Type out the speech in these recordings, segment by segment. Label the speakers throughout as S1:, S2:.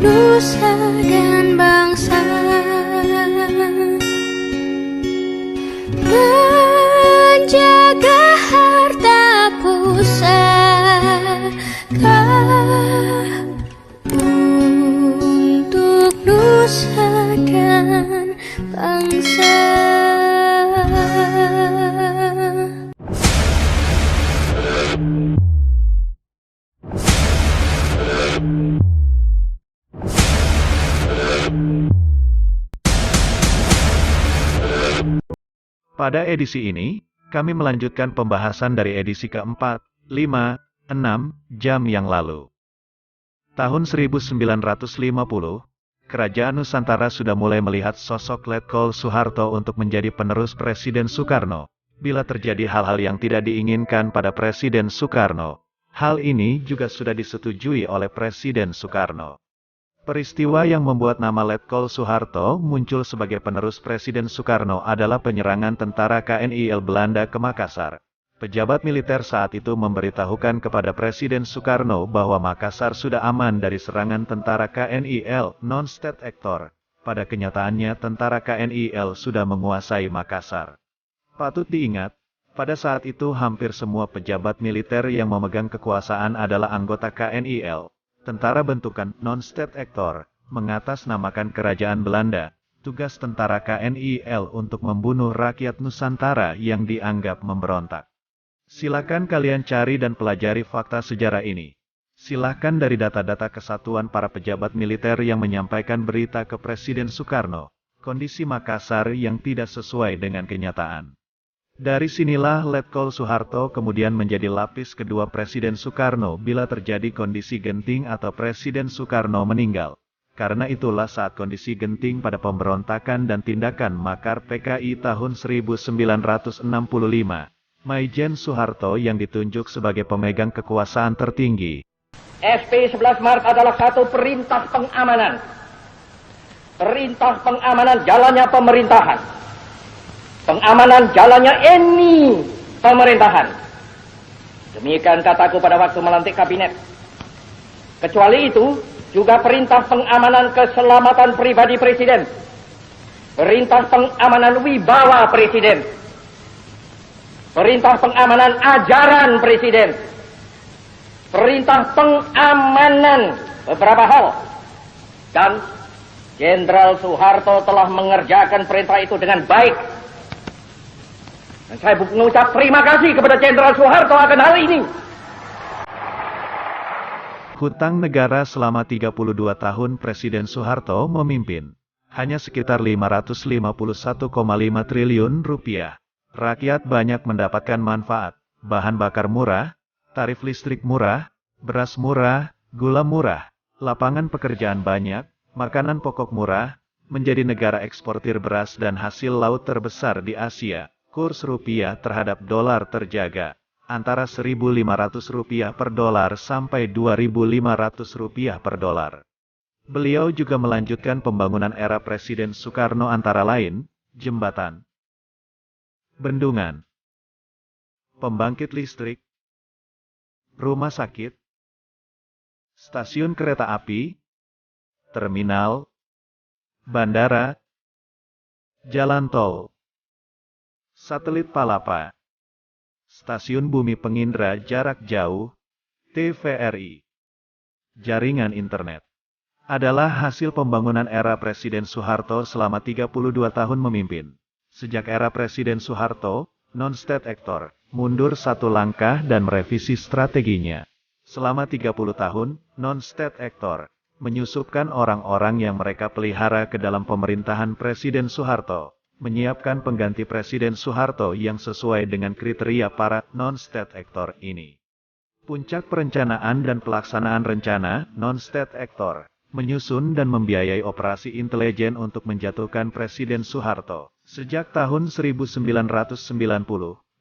S1: nusa dan bangsa, menjaga harta pusaka untuk nusa dan bangsa.
S2: Pada edisi ini, kami melanjutkan pembahasan dari edisi keempat, 5, 6 jam yang lalu. Tahun 1950, Kerajaan Nusantara sudah mulai melihat sosok Letkol Soeharto untuk menjadi penerus Presiden Soekarno. Bila terjadi hal-hal yang tidak diinginkan pada Presiden Soekarno, hal ini juga sudah disetujui oleh Presiden Soekarno. Peristiwa yang membuat nama Letkol Soeharto muncul sebagai penerus Presiden Soekarno adalah penyerangan tentara KNIL Belanda ke Makassar. Pejabat militer saat itu memberitahukan kepada Presiden Soekarno bahwa Makassar sudah aman dari serangan tentara KNIL non-state actor. Pada kenyataannya tentara KNIL sudah menguasai Makassar. Patut diingat, pada saat itu hampir semua pejabat militer yang memegang kekuasaan adalah anggota KNIL. Tentara bentukan non-state actor, mengatasnamakan kerajaan Belanda, tugas tentara KNIL untuk membunuh rakyat Nusantara yang dianggap memberontak. Silakan kalian cari dan pelajari fakta sejarah ini. Silakan dari data-data kesatuan para pejabat militer yang menyampaikan berita ke Presiden Soekarno, kondisi Makassar yang tidak sesuai dengan kenyataan. Dari sinilah Letkol Soeharto kemudian menjadi lapis kedua Presiden Soekarno bila terjadi kondisi genting atau Presiden Soekarno meninggal. Karena itulah saat kondisi genting pada pemberontakan dan tindakan makar PKI tahun 1965, Maijen Soeharto yang ditunjuk sebagai pemegang kekuasaan tertinggi.
S3: SP 11 Maret adalah satu perintah pengamanan. Perintah pengamanan jalannya pemerintahan. Pengamanan jalannya ini pemerintahan. Demikian kataku pada waktu melantik kabinet. Kecuali itu, juga perintah pengamanan keselamatan pribadi Presiden. Perintah pengamanan wibawa Presiden. Perintah pengamanan ajaran Presiden. Perintah pengamanan beberapa hal. Dan Jenderal Soeharto telah mengerjakan perintah itu dengan baik. Dan saya mengucap terima kasih kepada Jenderal Soeharto akan hal ini.
S2: Hutang negara selama 32 tahun Presiden Soeharto memimpin, hanya sekitar 551,5 triliun rupiah. Rakyat banyak mendapatkan manfaat, bahan bakar murah, tarif listrik murah, beras murah, gula murah, lapangan pekerjaan banyak, makanan pokok murah, menjadi negara eksportir beras dan hasil laut terbesar di Asia. Kurs rupiah terhadap dolar terjaga, antara Rp1.500 per dolar sampai Rp2.500 per dolar. Beliau juga melanjutkan pembangunan era Presiden Soekarno antara lain, jembatan, bendungan, pembangkit listrik, rumah sakit, stasiun kereta api, terminal, bandara, jalan tol, satelit Palapa, stasiun bumi pengindra jarak jauh, TVRI, jaringan internet, adalah hasil pembangunan era Presiden Soeharto selama 32 tahun memimpin. Sejak era Presiden Soeharto, non-state actor, mundur satu langkah dan merevisi strateginya. Selama 30 tahun, non-state actor, menyusupkan orang-orang yang mereka pelihara ke dalam pemerintahan Presiden Soeharto. Menyiapkan pengganti Presiden Soeharto yang sesuai dengan kriteria para non-state actor ini. Puncak perencanaan dan pelaksanaan rencana non-state actor, menyusun dan membiayai operasi intelijen untuk menjatuhkan Presiden Soeharto. Sejak tahun 1990,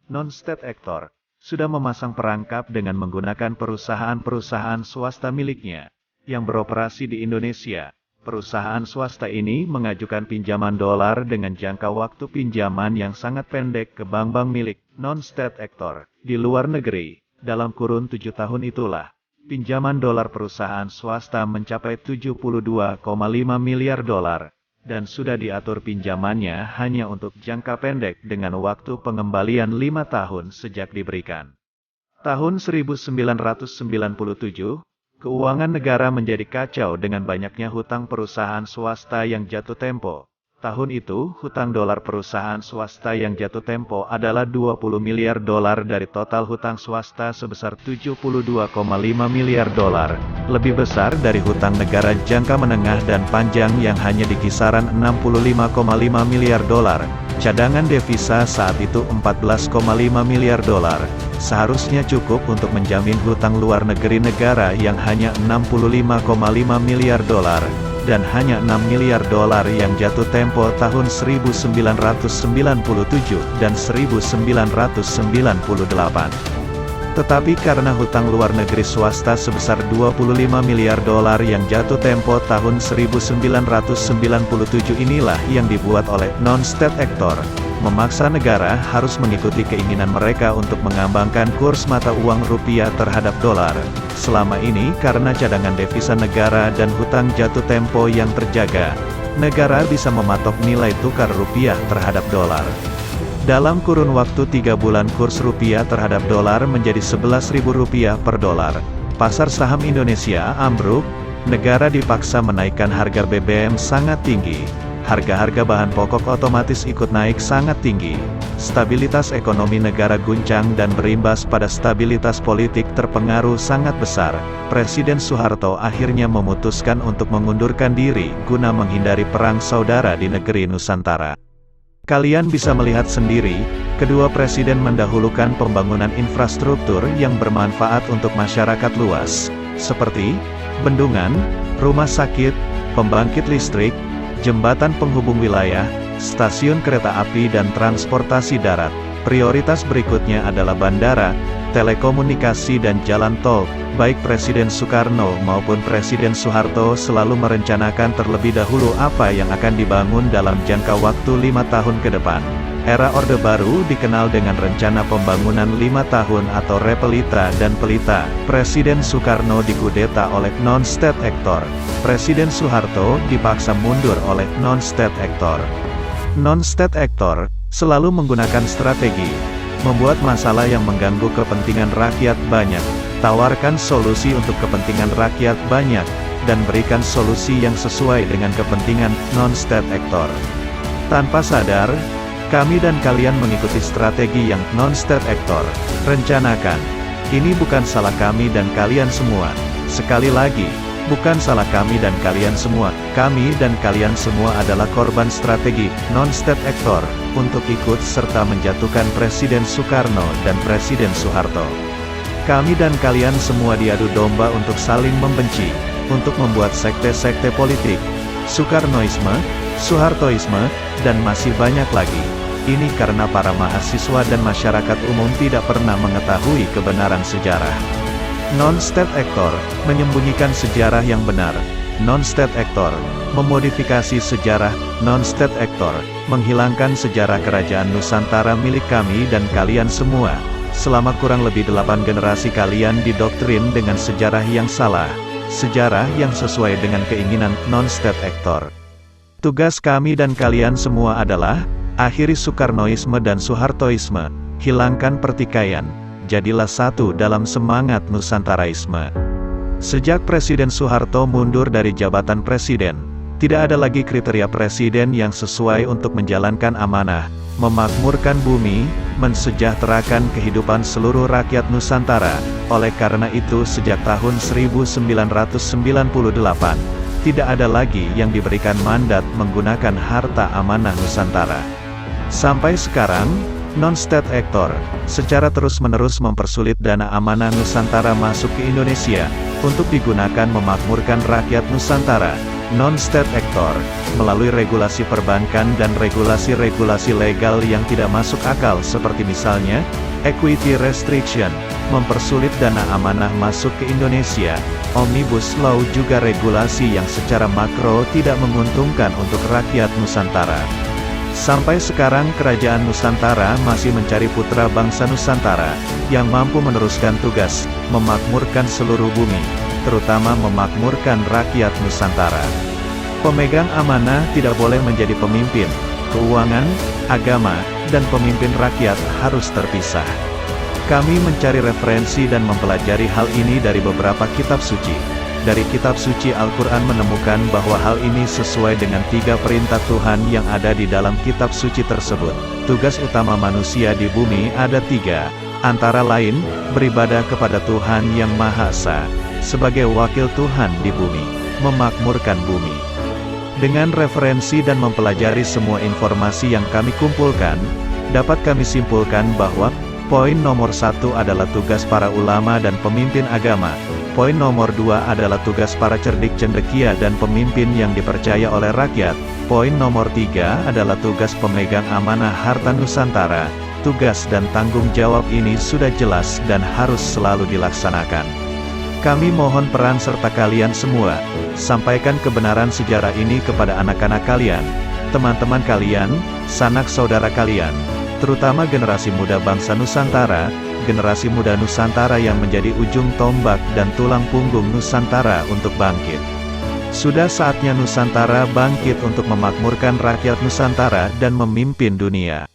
S2: non-state actor sudah memasang perangkap dengan menggunakan perusahaan-perusahaan swasta miliknya yang beroperasi di Indonesia. Perusahaan swasta ini mengajukan pinjaman dolar dengan jangka waktu pinjaman yang sangat pendek ke bank-bank milik non-state actor di luar negeri. Dalam kurun 7 tahun itulah, pinjaman dolar perusahaan swasta mencapai 72,5 miliar dolar, dan sudah diatur pinjamannya hanya untuk jangka pendek dengan waktu pengembalian 5 tahun sejak diberikan. Tahun 1997, keuangan negara menjadi kacau dengan banyaknya hutang perusahaan swasta yang jatuh tempo. Tahun itu, hutang dolar perusahaan swasta yang jatuh tempo adalah 20 miliar dolar dari total hutang swasta sebesar 72,5 miliar dolar, lebih besar dari hutang negara jangka menengah dan panjang yang hanya di kisaran 65,5 miliar dolar. Cadangan devisa saat itu 14,5 miliar dolar. Seharusnya cukup untuk menjamin hutang luar negeri negara yang hanya 65,5 miliar dolar. Dan hanya 6 miliar dolar yang jatuh tempo tahun 1997 dan 1998. Tetapi karena hutang luar negeri swasta sebesar 25 miliar dolar yang jatuh tempo tahun 1997 inilah yang dibuat oleh non-state actor, memaksa negara harus mengikuti keinginan mereka untuk mengambangkan kurs mata uang rupiah terhadap dolar. Selama ini karena cadangan devisa negara dan hutang jatuh tempo yang terjaga, negara bisa mematok nilai tukar rupiah terhadap dolar. Dalam kurun waktu 3 bulan kurs rupiah terhadap dolar menjadi Rp11.000 per dolar. Pasar saham Indonesia ambruk, negara dipaksa menaikkan harga BBM sangat tinggi. Harga-harga bahan pokok otomatis ikut naik sangat tinggi. Stabilitas ekonomi negara guncang dan berimbas pada stabilitas politik terpengaruh sangat besar. Presiden Soeharto akhirnya memutuskan untuk mengundurkan diri guna menghindari perang saudara di negeri Nusantara. Kalian bisa melihat sendiri, kedua presiden mendahulukan pembangunan infrastruktur yang bermanfaat untuk masyarakat luas, seperti bendungan, rumah sakit, pembangkit listrik, jembatan penghubung wilayah, stasiun kereta api dan transportasi darat. Prioritas berikutnya adalah bandara, telekomunikasi dan jalan tol. Baik Presiden Soekarno maupun Presiden Soeharto selalu merencanakan terlebih dahulu apa yang akan dibangun dalam jangka waktu 5 tahun ke depan. Era Orde Baru dikenal dengan rencana pembangunan 5 tahun atau Repelita dan Pelita. Presiden Soekarno dikudeta oleh non-state actor. Presiden Soeharto dipaksa mundur oleh non-state actor. Non-state actor selalu menggunakan strategi membuat masalah yang mengganggu kepentingan rakyat banyak, tawarkan solusi untuk kepentingan rakyat banyak, dan berikan solusi yang sesuai dengan kepentingan non-state actor. Tanpa sadar, kami dan kalian mengikuti strategi yang non-state actor rencanakan. Ini bukan salah kami dan kalian semua. Sekali lagi, bukan salah kami dan kalian semua. Kami dan kalian semua adalah korban strategi non-state actor untuk ikut serta menjatuhkan Presiden Soekarno dan Presiden Soeharto. Kami dan kalian semua diadu domba untuk saling membenci, untuk membuat sekte-sekte politik, Soekarnoisme, Soehartoisme, dan masih banyak lagi. Ini karena para mahasiswa dan masyarakat umum tidak pernah mengetahui kebenaran sejarah. Non-state actor menyembunyikan sejarah yang benar. Non-state actor memodifikasi sejarah. Non-state actor menghilangkan sejarah kerajaan Nusantara milik kami dan kalian semua. Selama kurang lebih 8 generasi kalian didoktrin dengan sejarah yang salah. Sejarah yang sesuai dengan keinginan non-state actor. Tugas kami dan kalian semua adalah akhiri Soekarnoisme dan Soehartoisme, hilangkan pertikaian, jadilah satu dalam semangat Nusantaraisme. Sejak Presiden Soeharto mundur dari jabatan presiden, tidak ada lagi kriteria presiden yang sesuai untuk menjalankan amanah, memakmurkan bumi, mensejahterakan kehidupan seluruh rakyat Nusantara. Oleh karena itu sejak tahun 1998, tidak ada lagi yang diberikan mandat menggunakan harta amanah Nusantara. Sampai sekarang, non-state actor secara terus-menerus mempersulit dana amanah Nusantara masuk ke Indonesia untuk digunakan memakmurkan rakyat Nusantara. Non-state actor melalui regulasi perbankan dan regulasi-regulasi legal yang tidak masuk akal seperti misalnya equity restriction, mempersulit dana amanah masuk ke Indonesia. Omnibus Law juga regulasi yang secara makro tidak menguntungkan untuk rakyat Nusantara. Sampai sekarang kerajaan Nusantara masih mencari putra bangsa Nusantara, yang mampu meneruskan tugas, memakmurkan seluruh bumi, terutama memakmurkan rakyat Nusantara. Pemegang amanah tidak boleh menjadi pemimpin, keuangan, agama, dan pemimpin rakyat harus terpisah. Kami mencari referensi dan mempelajari hal ini dari beberapa kitab suci. Dari kitab suci Al-Quran menemukan bahwa hal ini sesuai dengan 3 perintah Tuhan yang ada di dalam kitab suci tersebut. Tugas utama manusia di bumi ada 3, antara lain, beribadah kepada Tuhan Yang Maha Esa, sebagai wakil Tuhan di bumi, memakmurkan bumi. Dengan referensi dan mempelajari semua informasi yang kami kumpulkan, dapat kami simpulkan bahwa, poin nomor 1 adalah tugas para ulama dan pemimpin agama. Poin nomor 2 adalah tugas para cerdik cendekia dan pemimpin yang dipercaya oleh rakyat. Poin nomor 3 adalah tugas pemegang amanah harta Nusantara. Tugas dan tanggung jawab ini sudah jelas dan harus selalu dilaksanakan. Kami mohon peran serta kalian semua. Sampaikan kebenaran sejarah ini kepada anak-anak kalian, teman-teman kalian, sanak saudara kalian, terutama generasi muda bangsa Nusantara, generasi muda Nusantara yang menjadi ujung tombak dan tulang punggung Nusantara untuk bangkit. Sudah saatnya Nusantara bangkit untuk memakmurkan rakyat Nusantara dan memimpin dunia.